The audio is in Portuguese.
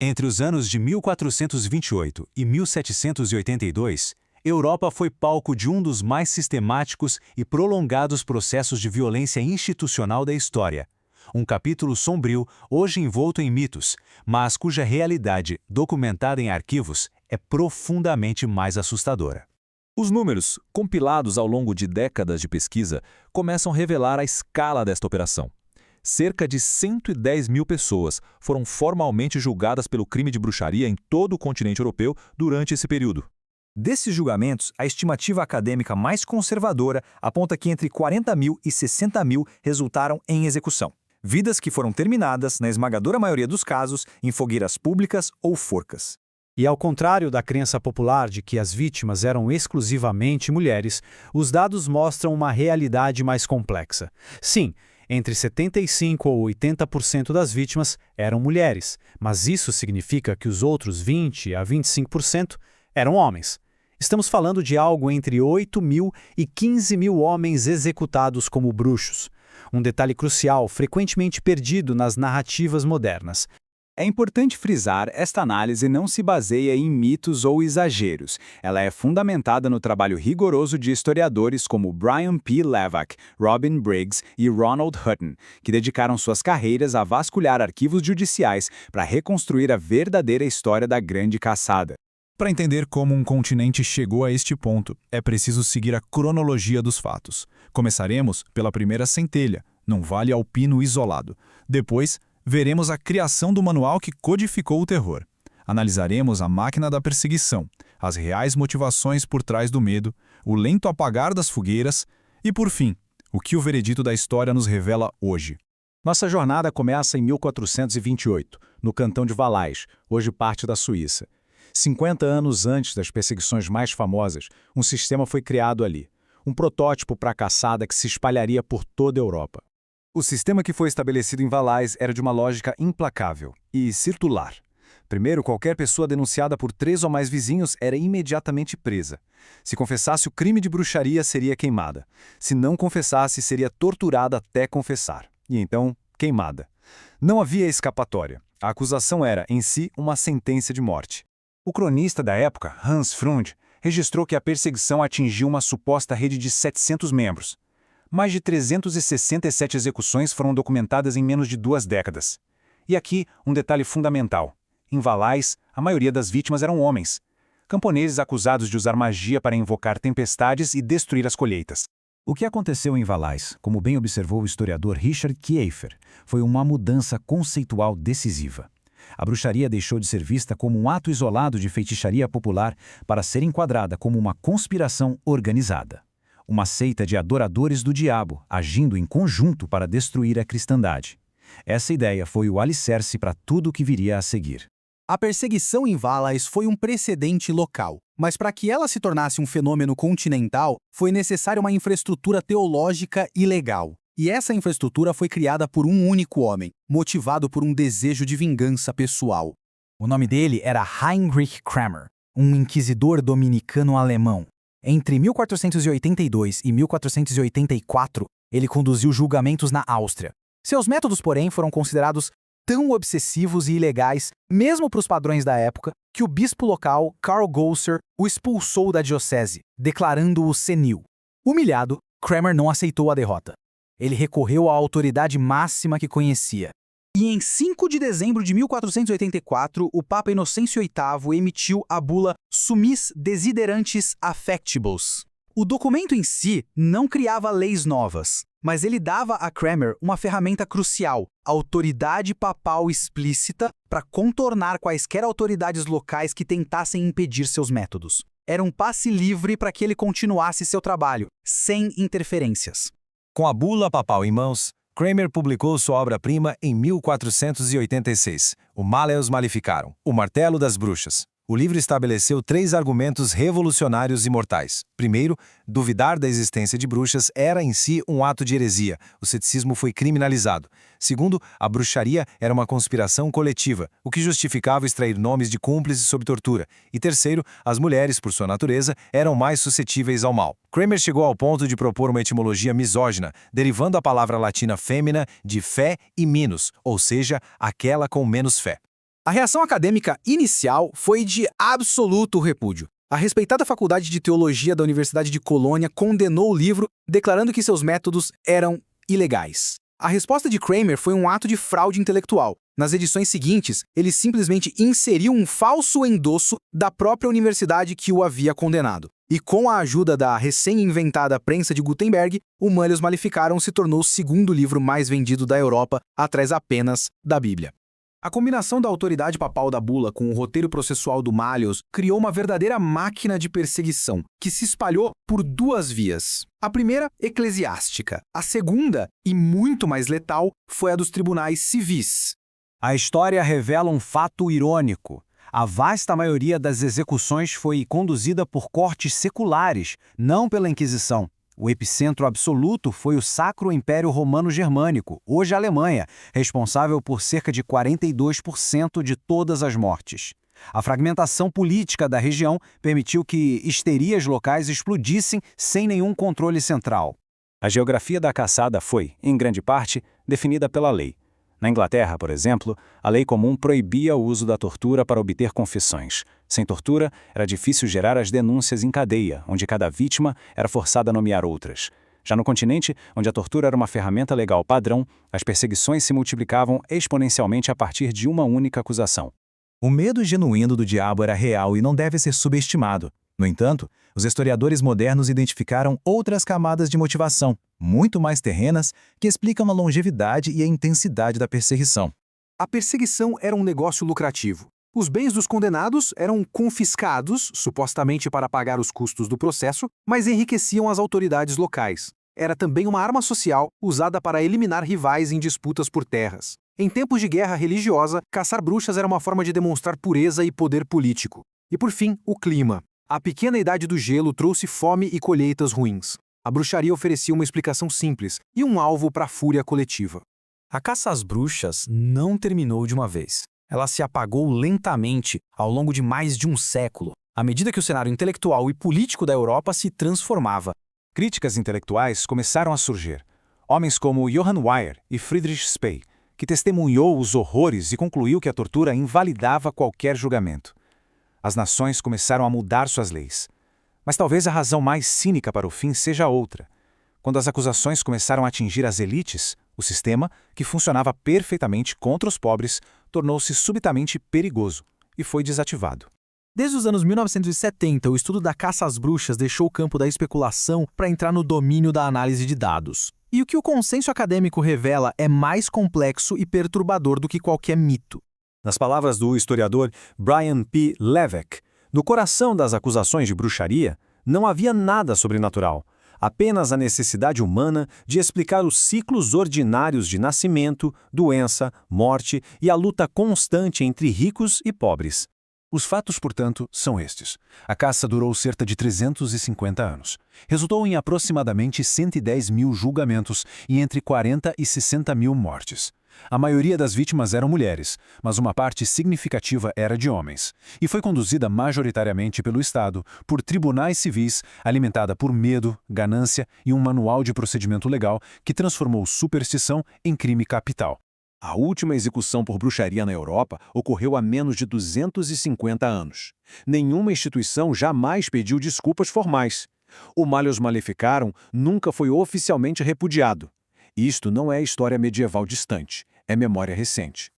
Entre os anos de 1428 e 1782, Europa foi palco de um dos mais sistemáticos e prolongados processos de violência institucional da história. Um capítulo sombrio, hoje envolto em mitos, mas cuja realidade, documentada em arquivos, é profundamente mais assustadora. Os números, compilados ao longo de décadas de pesquisa, começam a revelar a escala desta operação. Cerca de 110 mil pessoas foram formalmente julgadas pelo crime de bruxaria em todo o continente europeu durante esse período. Desses julgamentos, a estimativa acadêmica mais conservadora aponta que entre 40 mil e 60 mil resultaram em execução. Vidas que foram terminadas, na esmagadora maioria dos casos, em fogueiras públicas ou forcas. E ao contrário da crença popular de que as vítimas eram exclusivamente mulheres, os dados mostram uma realidade mais complexa. Sim, entre 75% ou 80% das vítimas eram mulheres, mas isso significa que os outros 20% a 25% eram homens. Estamos falando de algo entre 8 mil e 15 mil homens executados como bruxos. Um detalhe crucial, frequentemente perdido nas narrativas modernas. É importante frisar, esta análise não se baseia em mitos ou exageros. Ela é fundamentada no trabalho rigoroso de historiadores como Brian P. Levack, Robin Briggs e Ronald Hutton, que dedicaram suas carreiras a vasculhar arquivos judiciais para reconstruir a verdadeira história da Grande Caçada. Para entender como um continente chegou a este ponto, é preciso seguir a cronologia dos fatos. Começaremos pela primeira centelha, num vale alpino isolado. Depois, veremos a criação do manual que codificou o terror. Analisaremos a máquina da perseguição, as reais motivações por trás do medo, o lento apagar das fogueiras e, por fim, o que o veredito da história nos revela hoje. Nossa jornada começa em 1428, no cantão de Valais, hoje parte da Suíça. 50 anos antes das perseguições mais famosas, um sistema foi criado ali. Um protótipo para a caçada que se espalharia por toda a Europa. O sistema que foi estabelecido em Valais era de uma lógica implacável e circular. Primeiro, qualquer pessoa denunciada por 3 ou mais vizinhos era imediatamente presa. Se confessasse o crime de bruxaria, seria queimada. Se não confessasse, seria torturada até confessar. E então, queimada. Não havia escapatória. A acusação era, em si, uma sentença de morte. O cronista da época, Hans Freund, registrou que a perseguição atingiu uma suposta rede de 700 membros. Mais de 367 execuções foram documentadas em menos de 2 décadas. E aqui, um detalhe fundamental. Em Valais, a maioria das vítimas eram homens. Camponeses acusados de usar magia para invocar tempestades e destruir as colheitas. O que aconteceu em Valais, como bem observou o historiador Richard Kieffer, foi uma mudança conceitual decisiva. A bruxaria deixou de ser vista como um ato isolado de feitiçaria popular para ser enquadrada como uma conspiração organizada. Uma seita de adoradores do diabo, agindo em conjunto para destruir a cristandade. Essa ideia foi o alicerce para tudo o que viria a seguir. A perseguição em Valais foi um precedente local, mas para que ela se tornasse um fenômeno continental, foi necessária uma infraestrutura teológica e legal. E essa infraestrutura foi criada por um único homem, motivado por um desejo de vingança pessoal. O nome dele era Heinrich Kramer, um inquisidor dominicano alemão. Entre 1482 e 1484, ele conduziu julgamentos na Áustria. Seus métodos, porém, foram considerados tão obsessivos e ilegais, mesmo para os padrões da época, que o bispo local, Karl Gosser, o expulsou da diocese, declarando-o senil. Humilhado, Kramer não aceitou a derrota. Ele recorreu à autoridade máxima que conhecia. E em 5 de dezembro de 1484, o Papa Inocêncio VIII emitiu a bula Summis Desiderantis Affectibles. O documento em si não criava leis novas, mas ele dava a Kramer uma ferramenta crucial, a autoridade papal explícita para contornar quaisquer autoridades locais que tentassem impedir seus métodos. Era um passe livre para que ele continuasse seu trabalho, sem interferências. Com a bula papal em mãos, Kramer publicou sua obra-prima em 1486, o Malleus Maleficarum, o Martelo das Bruxas. O livro estabeleceu 3 argumentos revolucionários e mortais. Primeiro, duvidar da existência de bruxas era em si um ato de heresia. O ceticismo foi criminalizado. Segundo, a bruxaria era uma conspiração coletiva, o que justificava extrair nomes de cúmplices sob tortura. E terceiro, as mulheres, por sua natureza, eram mais suscetíveis ao mal. Kramer chegou ao ponto de propor uma etimologia misógina, derivando a palavra latina fêmea de fé e minus, ou seja, aquela com menos fé. A reação acadêmica inicial foi de absoluto repúdio. A respeitada Faculdade de Teologia da Universidade de Colônia condenou o livro, declarando que seus métodos eram ilegais. A resposta de Kramer foi um ato de fraude intelectual. Nas edições seguintes, ele simplesmente inseriu um falso endosso da própria universidade que o havia condenado. E com a ajuda da recém-inventada prensa de Gutenberg, o Malleus Maleficarum se tornou o segundo livro mais vendido da Europa, atrás apenas da Bíblia. A combinação da autoridade papal da bula com o roteiro processual do Malleus criou uma verdadeira máquina de perseguição, que se espalhou por duas vias. A primeira, eclesiástica. A segunda, e muito mais letal, foi a dos tribunais civis. A história revela um fato irônico. A vasta maioria das execuções foi conduzida por cortes seculares, não pela Inquisição. O epicentro absoluto foi o Sacro Império Romano Germânico, hoje a Alemanha, responsável por cerca de 42% de todas as mortes. A fragmentação política da região permitiu que histerias locais explodissem sem nenhum controle central. A geografia da caçada foi, em grande parte, definida pela lei. Na Inglaterra, por exemplo, a lei comum proibia o uso da tortura para obter confissões. Sem tortura, era difícil gerar as denúncias em cadeia, onde cada vítima era forçada a nomear outras. Já no continente, onde a tortura era uma ferramenta legal padrão, as perseguições se multiplicavam exponencialmente a partir de uma única acusação. O medo genuíno do diabo era real e não deve ser subestimado. No entanto, os historiadores modernos identificaram outras camadas de motivação, muito mais terrenas, que explicam a longevidade e a intensidade da perseguição. A perseguição era um negócio lucrativo. Os bens dos condenados eram confiscados, supostamente para pagar os custos do processo, mas enriqueciam as autoridades locais. Era também uma arma social usada para eliminar rivais em disputas por terras. Em tempos de guerra religiosa, caçar bruxas era uma forma de demonstrar pureza e poder político. E por fim, o clima. A pequena idade do gelo trouxe fome e colheitas ruins. A bruxaria oferecia uma explicação simples e um alvo para a fúria coletiva. A caça às bruxas não terminou de uma vez. Ela se apagou lentamente ao longo de mais de um século, à medida que o cenário intelectual e político da Europa se transformava. Críticas intelectuais começaram a surgir. Homens como Johann Weyer e Friedrich Spey, que testemunhou os horrores e concluiu que a tortura invalidava qualquer julgamento. As nações começaram a mudar suas leis. Mas talvez a razão mais cínica para o fim seja outra. Quando as acusações começaram a atingir as elites, o sistema, que funcionava perfeitamente contra os pobres, tornou-se subitamente perigoso e foi desativado. Desde os anos 1970, o estudo da caça às bruxas deixou o campo da especulação para entrar no domínio da análise de dados. E o que o consenso acadêmico revela é mais complexo e perturbador do que qualquer mito. Nas palavras do historiador Brian P. Levesque, no coração das acusações de bruxaria, não havia nada sobrenatural, apenas a necessidade humana de explicar os ciclos ordinários de nascimento, doença, morte e a luta constante entre ricos e pobres. Os fatos, portanto, são estes. A caça durou cerca de 350 anos. Resultou em aproximadamente 110 mil julgamentos e entre 40 e 60 mil mortes. A maioria das vítimas eram mulheres, mas uma parte significativa era de homens, e foi conduzida majoritariamente pelo Estado, por tribunais civis, alimentada por medo, ganância e um manual de procedimento legal que transformou superstição em crime capital. A última execução por bruxaria na Europa ocorreu há menos de 250 anos. Nenhuma instituição jamais pediu desculpas formais. O Malleus Maleficarum nunca foi oficialmente repudiado. Isto não é história medieval distante, é memória recente.